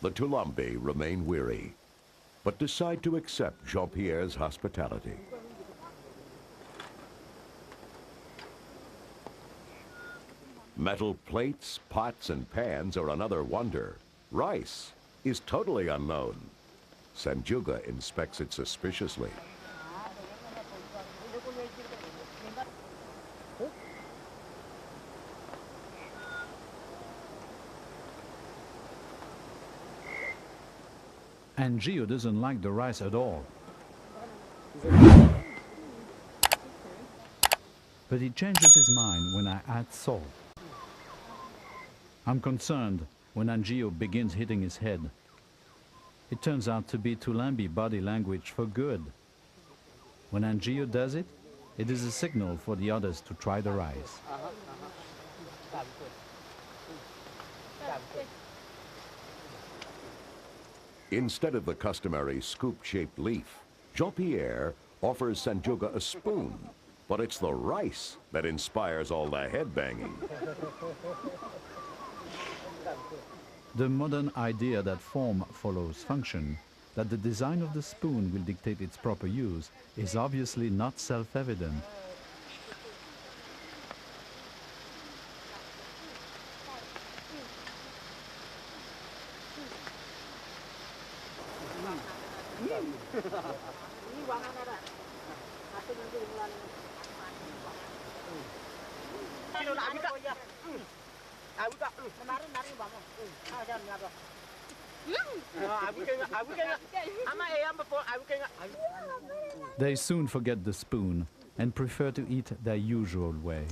The Toulambi remain weary, but decide to accept Jean-Pierre's hospitality. Metal plates, pots, and pans are another wonder. Rice is totally unknown. Sanjuga inspects it suspiciously. And Gio doesn't like the rice at all. But he changes his mind when I add salt. I'm concerned when Angio begins hitting his head. It turns out to be Toulambi body language for good. When Angio does it, it is a signal for the others to try the rice. Instead of the customary scoop-shaped leaf, Jean-Pierre offers Sanjuga a spoon, but it's the rice that inspires all the head-banging. The modern idea that form follows function, that the design of the spoon will dictate its proper use, is obviously not self-evident. They soon forget the spoon and prefer to eat their usual way.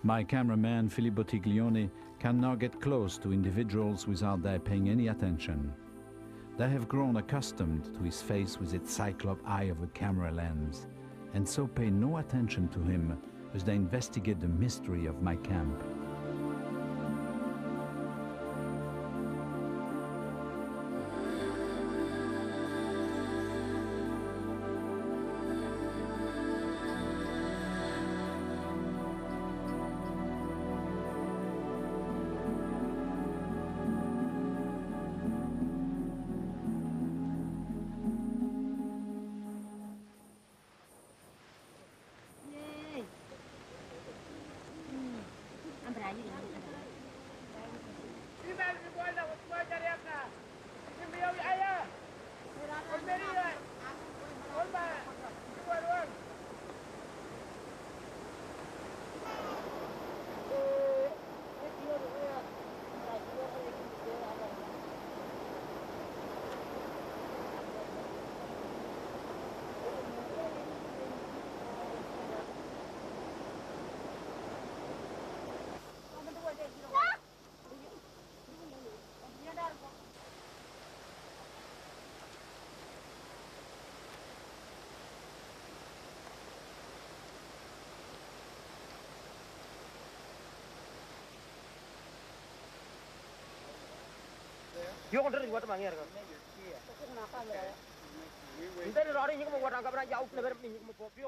My cameraman, Filippo Tiglione, can now get close to individuals without their paying any attention. They have grown accustomed to his face with its cyclop eye of a camera lens, and so pay no attention to him as they investigate the mystery of my camp.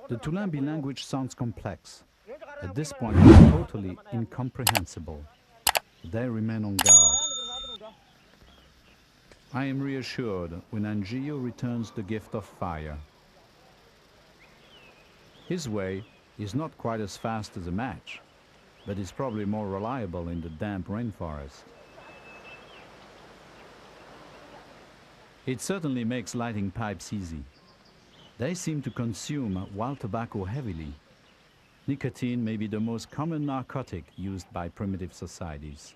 The Toulambi language sounds complex. At this point, it's totally incomprehensible. They remain on guard. I am reassured when Angio returns the gift of fire. His way is not quite as fast as a match, but is probably more reliable in the damp rainforest. It certainly makes lighting pipes easy. They seem to consume wild tobacco heavily. Nicotine may be the most common narcotic used by primitive societies.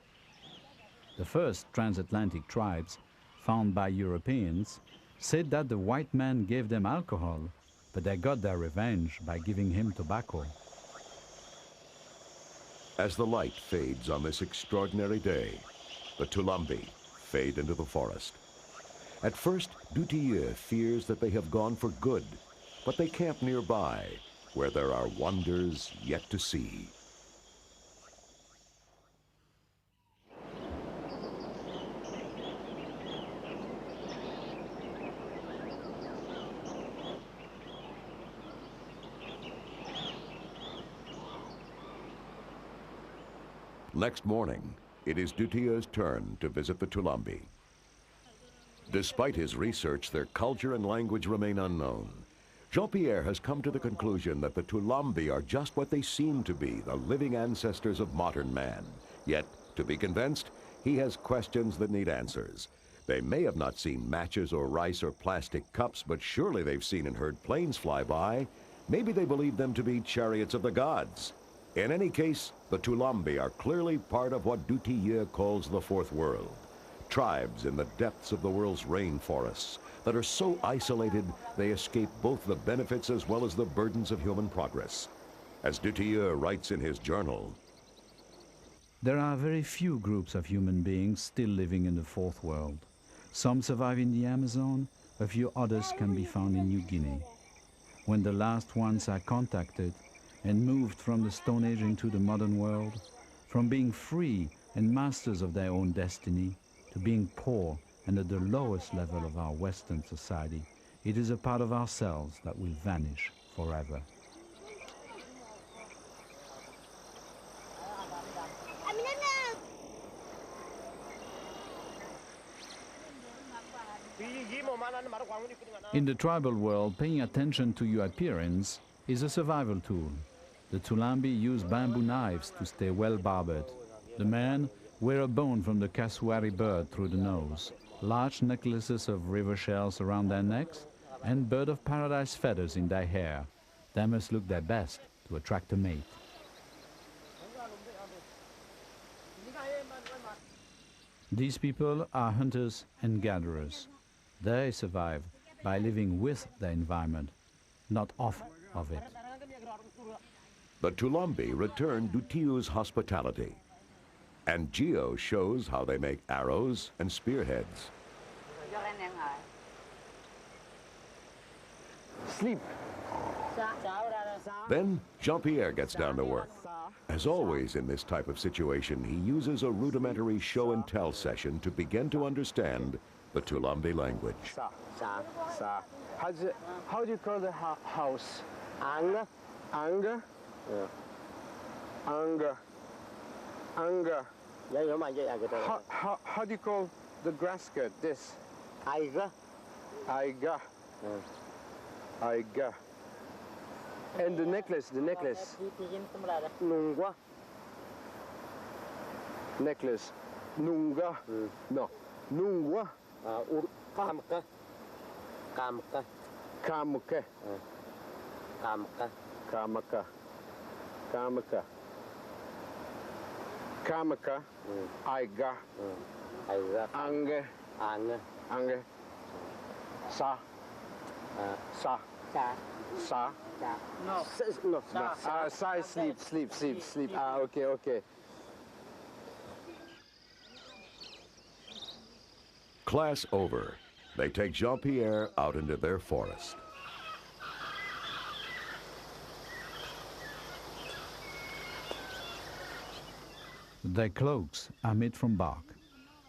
The first transatlantic tribes, found by Europeans, said that the white man gave them alcohol, but they got their revenge by giving him tobacco. As the light fades on this extraordinary day, the Toulambi fade into the forest. At first, Dutilleux fears that they have gone for good, but they camp nearby, where there are wonders yet to see. Next morning, it is Dutilleux's turn to visit the Toulambi. Despite his research, their culture and language remain unknown. Jean-Pierre has come to the conclusion that the Toulambi are just what they seem to be, the living ancestors of modern man. Yet, to be convinced, he has questions that need answers. They may have not seen matches or rice or plastic cups, but surely they've seen and heard planes fly by. Maybe they believe them to be chariots of the gods. In any case, the Toulambi are clearly part of what Dutilleux calls the Fourth World. Tribes in the depths of the world's rainforests that are so isolated they escape both the benefits as well as the burdens of human progress. As Dutilleux writes in his journal, there are very few groups of human beings still living in the Fourth World. Some survive in the Amazon, a few others can be found in New Guinea. When the last ones are contacted and moved from the Stone Age into the modern world, from being free and masters of their own destiny to being poor and at the lowest level of our Western society, it is a part of ourselves that will vanish forever. In the tribal world, paying attention to your appearance is a survival tool. The Toulambi use bamboo knives to stay well barbed. The men wear a bone from the cassowary bird through the nose, large necklaces of river shells around their necks, and bird of paradise feathers in their hair. They must look their best to attract a mate. These people are hunters and gatherers. They survive by living with the environment, not off of it. The Toulambi return Dutilleux's hospitality, and Geo shows how they make arrows and spearheads. Sleep. Then Jean-Pierre gets down to work. As always in this type of situation, he uses a rudimentary show and tell session to begin to understand the Toulambi language. How do you call the house? Anger? Anger? Yeah. Anger. Anger. How do you call the grass skirt? This? Aiga. Aiga. Aiga. And the necklace, Nungwa. Necklace. Nunga. No. Nungwa. Kamka. Kamka. Kamka. Kamka. Kamaka. Kamaka. Kamaka. Aiga. Aiga. Ange. Ange. Ange. Sa. Sa. Sa. Sa. No. No. Sa is sleep. Okay. Class over. They take Jean-Pierre out into their forest. Their cloaks are made from bark.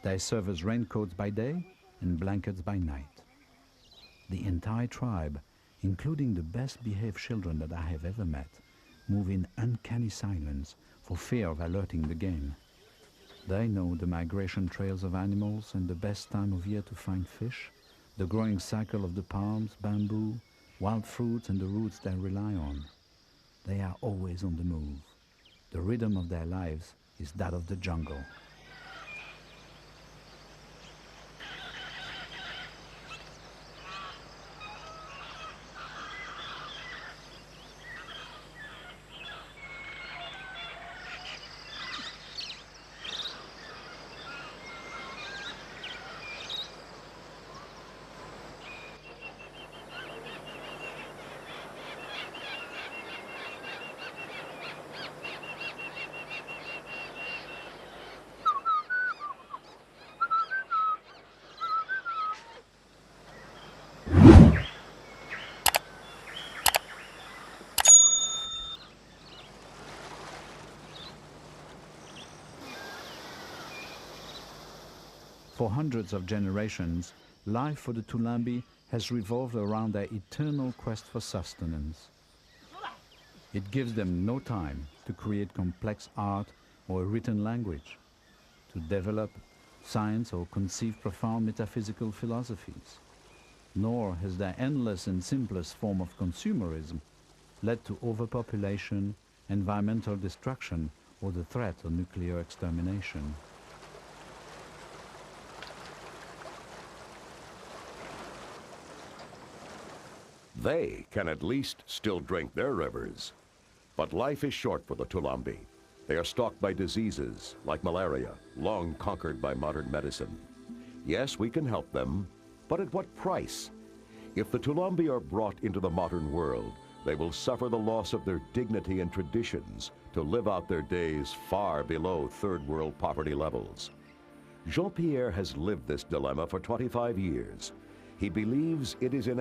They serve as raincoats by day and blankets by night. The entire tribe, including the best behaved children that I have ever met, move in uncanny silence for fear of alerting the game. They know the migration trails of animals and the best time of year to find fish, the growing cycle of the palms, bamboo, wild fruits and the roots they rely on. They are always on the move. The rhythm of their lives is that of the jungle. For hundreds of generations, life for the Toulambi has revolved around their eternal quest for sustenance. It gives them no time to create complex art or a written language, to develop science or conceive profound metaphysical philosophies. Nor has their endless and simplest form of consumerism led to overpopulation, environmental destruction, or the threat of nuclear extermination. They can at least still drink their rivers. But life is short for the Toulambi. They are stalked by diseases like malaria, long conquered by modern medicine. Yes, we can help them, but at what price? If the Toulambi are brought into the modern world, they will suffer the loss of their dignity and traditions to live out their days far below third world poverty levels. Jean-Pierre has lived this dilemma for 25 years. He believes it is in